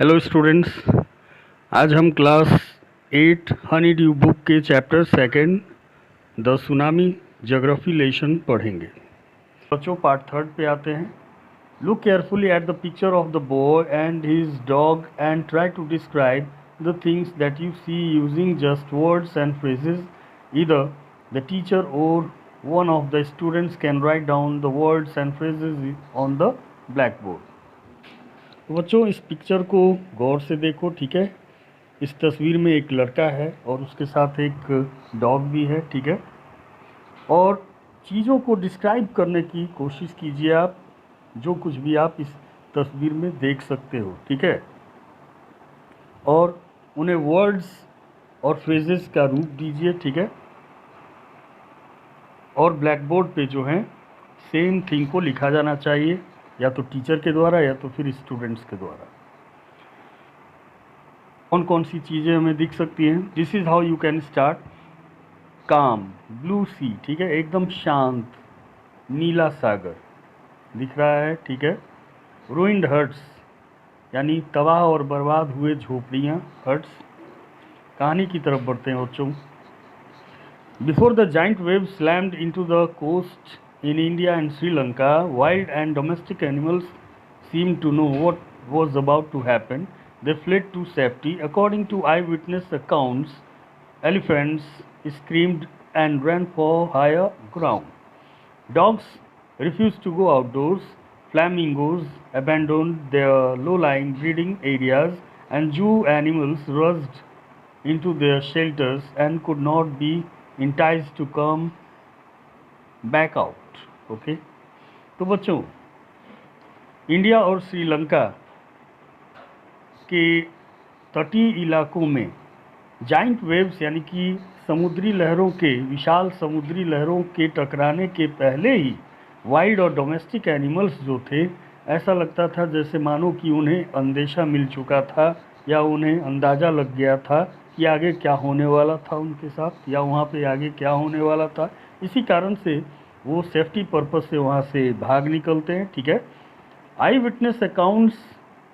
Hello students. आज हम class 8 Honeydew book के chapter second the tsunami geography lesson पढ़ेंगे। बच्चों पार्ट थर्ड पे आते हैं। Look carefully at the picture of the boy and his dog and try to describe the things that you see using just words and phrases. Either the teacher or one of the students can write down the words and phrases on the black board. तो बच्चों इस picture को गौर से देखो, ठीक है। इस तस्वीर में एक लड़का है और उसके साथ एक डॉग भी है, ठीक है। और चीज़ों को डिस्क्राइब करने की कोशिश कीजिए आप, जो कुछ भी आप इस तस्वीर में देख सकते हो, ठीक है। और उन्हें वर्ड्स और फ्रेजेस का रूप दीजिए, ठीक है। और ब्लैक बोर्ड पे जो है सेम थिंग को लिखा जाना चाहिए, या तो टीचर के द्वारा या तो फिर स्टूडेंट्स के द्वारा। कौन कौन सी चीज़ें हमें दिख सकती हैं? This is how you can start. काम, ब्लू सी, ठीक है, एकदम शांत नीला सागर दिख रहा है, ठीक है। रूइंड हट्स, यानी तबाह और बर्बाद हुए झोपड़ियाँ, हट्स। कहानी की तरफ बढ़ते हैं बच्चों। Before the giant wave slammed into the coast in India and Sri Lanka, wild and domestic animals seem to know what was about to happen. They fled to safety. According to eyewitness accounts, elephants screamed and ran for higher ground. Dogs refused to go outdoors. Flamingos abandoned their low-lying breeding areas, and zoo animals rushed into their shelters and could not be enticed to come back out. Okay? तो बच्चों, India और श्रीलंका के तटीय इलाकों में giant waves यानी कि समुद्री लहरों के विशाल समुद्री लहरों के टकराने के पहले ही वाइल्ड और डोमेस्टिक एनिमल्स जो थे, ऐसा लगता था जैसे मानो कि उन्हें अंदेशा मिल चुका था या उन्हें अंदाज़ा लग गया था कि आगे क्या होने वाला था उनके साथ, या वहाँ पे आगे क्या होने वाला था। इसी कारण से वो सेफ्टी पर्पस से वहाँ से भाग निकलते हैं, ठीक है। आई विटनेस अकाउंट्स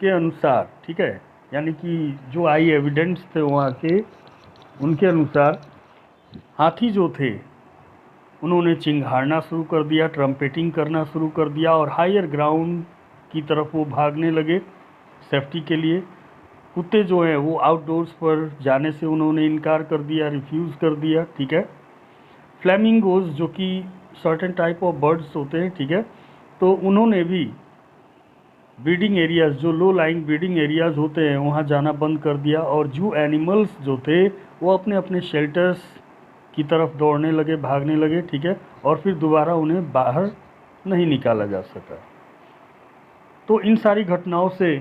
के अनुसार, ठीक है, यानी कि जो आई एविडेंस थे वहाँ के, उनके अनुसार हाथी जो थे उन्होंने चिंघाड़ना शुरू कर दिया, ट्रम्पेटिंग करना शुरू कर दिया और हायर ग्राउंड की तरफ वो भागने लगे सेफ्टी के लिए। कुत्ते जो हैं वो आउटडोर्स पर जाने से उन्होंने इनकार कर दिया, रिफ्यूज़ कर दिया, ठीक है। फ्लैमिंगोज जो कि सर्टेन टाइप ऑफ बर्ड्स होते हैं, ठीक है, तो उन्होंने भी ब्रीडिंग एरियाज़, जो लो लाइंग ब्रीडिंग एरियाज़ होते हैं, वहाँ जाना बंद कर दिया। और जू एनिमल्स जो थे वो अपने अपने शेल्टर्स की तरफ दौड़ने लगे, भागने लगे, ठीक है। और फिर दोबारा उन्हें बाहर नहीं निकाला जा सका। तो इन सारी घटनाओं से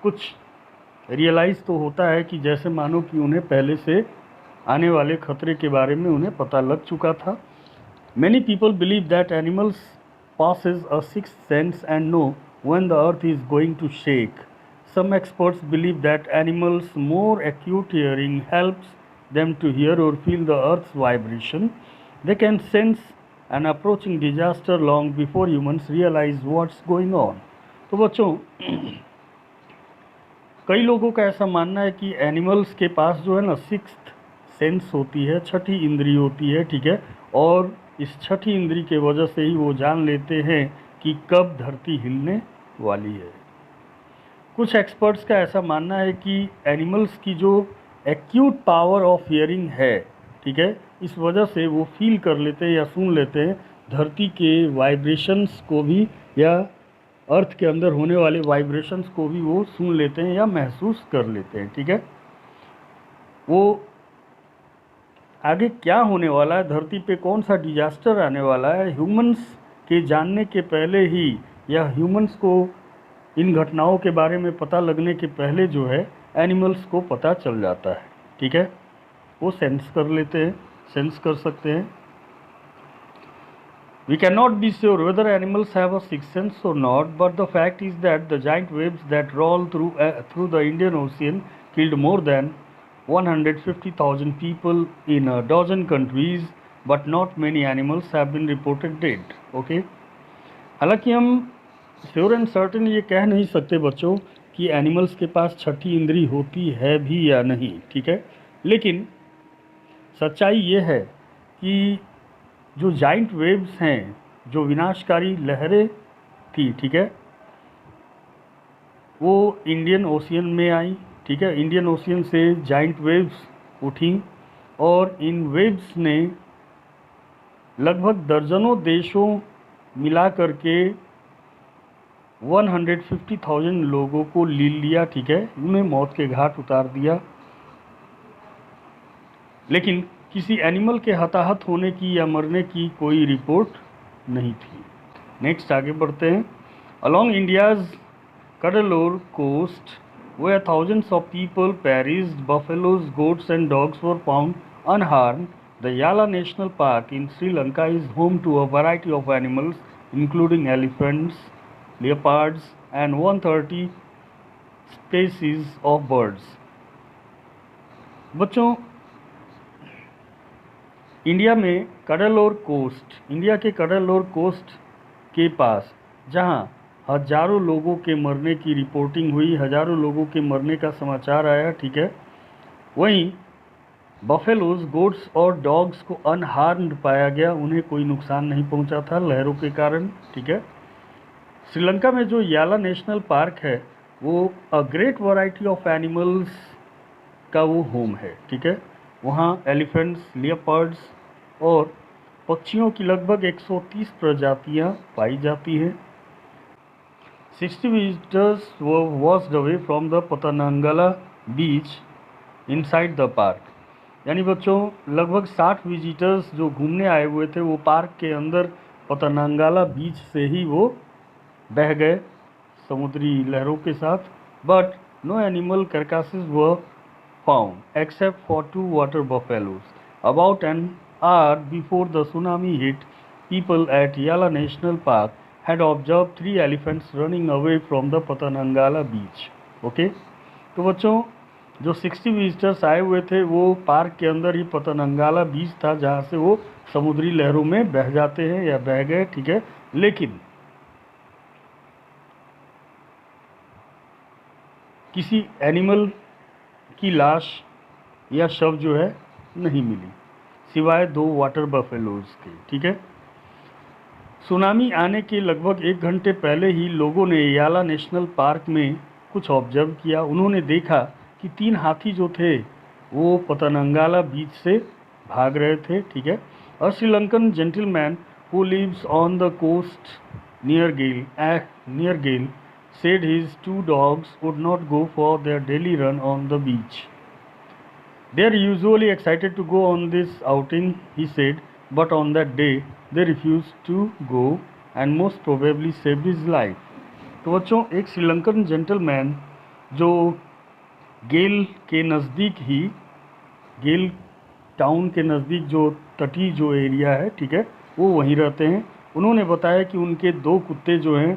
कुछ रियलाइज़ तो होता है कि जैसे मानो कि उन्हें पहले से आने वाले खतरे के बारे में उन्हें पता लग चुका था। Many people believe that animals possess a sixth sense and know when the earth is going to shake. Some experts believe that animals' more acute hearing helps them to hear or feel the earth's vibration. They can sense an approaching disaster long before humans realize what's going on. तो बच्चों, कई लोगों का ऐसा मानना है कि animals के पास जो है ना सिक्स्थ सेंस होती है, छठी इंद्री होती है, ठीक है। और इस छठी इंद्री के वजह से ही वो जान लेते हैं कि कब धरती हिलने वाली है। कुछ एक्सपर्ट्स का ऐसा मानना है कि एनिमल्स की जो एक्यूट पावर ऑफ हियरिंग है, ठीक है, इस वजह से वो फील कर लेते हैं या सुन लेते हैं धरती के वाइब्रेशंस को भी, या अर्थ के अंदर होने वाले वाइब्रेशंस को भी वो सुन लेते हैं या महसूस कर लेते हैं, ठीक है। वो आगे क्या होने वाला है, धरती पे कौन सा डिजास्टर आने वाला है, ह्यूमंस के जानने के पहले ही, या ह्यूमंस को इन घटनाओं के बारे में पता लगने के पहले जो है एनिमल्स को पता चल जाता है, ठीक है। वो सेंस कर लेते हैं, सेंस कर सकते हैं। We cannot be sure whether animals have a sixth sense or not, but the fact is that the giant waves that roll through the Indian Ocean killed more than 150,000 people in a dozen countries, but not many animals have been reported dead. Okay? हालांकि हम sure and certain ये कह नहीं सकते बच्चों कि animals के पास छठी इंद्री होती है भी या नहीं, ठीक है। लेकिन सच्चाई ये है कि जो जाइंट वेव्स हैं, जो विनाशकारी लहरें थी, ठीक है, वो इंडियन ओशियन में आई, ठीक है। इंडियन ओशियन से जाइंट वेव्स उठी और इन वेव्स ने लगभग दर्जनों देशों मिला करके 150,000 लोगों को ले लिया, ठीक है, उन्हें मौत के घाट उतार दिया। लेकिन किसी एनिमल के हताहत होने की या मरने की कोई रिपोर्ट नहीं थी। नेक्स्ट आगे बढ़ते हैं। Along India's Cuddalore coast, where thousands of people perished, buffaloes, goats and dogs were found unharmed. The Yala National Park in Sri Lanka is home to a variety of animals, including elephants, leopards, and 130 species of birds. बच्चों, India में Cuddalore coast, India के Cuddalore coast के पास जहां हजारों लोगों के मरने की रिपोर्टिंग हुई, हजारों लोगों के मरने का समाचार आया, ठीक है, वहीं बफेलोज, गोट्स और डॉग्स को अनहार्म्ड पाया गया, उन्हें कोई नुकसान नहीं पहुंचा था लहरों के कारण, ठीक है। श्रीलंका में जो याला नेशनल पार्क है वो a great variety of animals का वो होम है, ठीक है। वहाँ एलिफेंट्स, लियोपार्ड्स और पक्षियों की लगभग 130 प्रजातियाँ पाई जाती हैं। 60 visitors were washed away from the Patanangala beach inside the park. यानी बच्चों लगभग 60 विजिटर्स जो घूमने आए हुए थे वो पार्क के अंदर पतनांगाला बीच से ही वो बह गए समुद्री लहरों के साथ। But no animal carcasses were found except for 2 water buffaloes. About an hour before the tsunami hit, people at Yala National Park had observed 3 elephants running away from the Patanangala beach. Okay? तो बच्चों जो 60 visitors आए हुए थे वो park के अंदर ही पतनंगाला बीच था जहाँ से वो समुद्री लहरों में बह जाते हैं या बह गए, ठीक है। लेकिन किसी एनिमल की लाश या शव जो है नहीं मिली सिवाय 2 वाटर बफेलोज के, ठीक है। सुनामी आने के लगभग 1 घंटे पहले ही लोगों ने याला नेशनल पार्क में कुछ ऑब्जर्व किया। उन्होंने देखा कि 3 हाथी जो थे वो पतनंगाला बीच से भाग रहे थे, ठीक है। A Sri Lankan gentleman who lives on the coast near Galle said his 2 dogs would not go for their daily run on the beach. They are usually excited to go on this outing, he said, but on that day they refused to go and most probably saved his life. तो बच्चों एक Sri Lankan gentleman जो गेल के नज़दीक ही, गेल town के नज़दीक जो तटीय जो एरिया है, ठीक है, वो वहीं रहते हैं। उन्होंने बताया कि उनके 2 कुत्ते जो हैं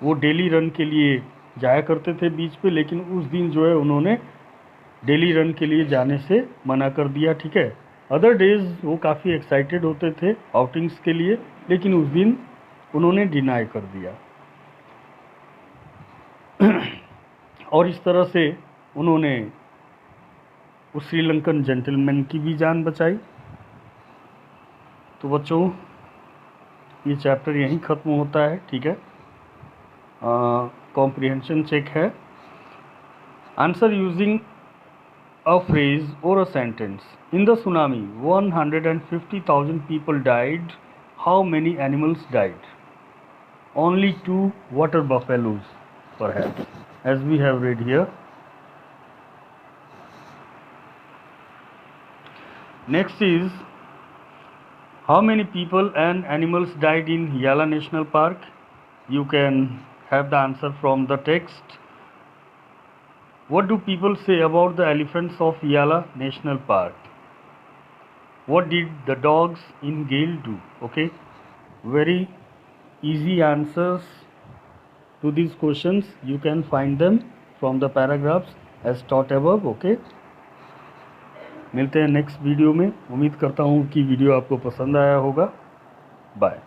वो डेली रन के लिए जाया करते थे बीच पे, लेकिन उस दिन जो है उन्होंने डेली रन के लिए जाने से मना कर दिया, ठीक है। अदर डेज वो काफ़ी एक्साइटेड होते थे आउटिंग्स के लिए, लेकिन उस दिन उन्होंने डिनाई कर दिया और इस तरह से उन्होंने उस श्रीलंकन जेंटलमैन की भी जान बचाई। तो बच्चों ये चैप्टर यहीं ख़त्म होता है, ठीक है। कॉम्प्रिहेंशन चेक है। Answer using a phrase or a sentence. In the tsunami, 150,000 people died. How many animals died? Only 2 water buffaloes, perhaps, as we have read here. Next is, how many people and animals died in Yala National Park? You can have the answer from the text. What do people say about the elephants of Yala National Park? What did the dogs in Gale do? Okay, very easy answers to these questions. You can find them from the paragraphs as taught above. Okay, मिलते हैं next video में। उम्मीद करता हूँ कि video आपको पसंद आया होगा। बाय।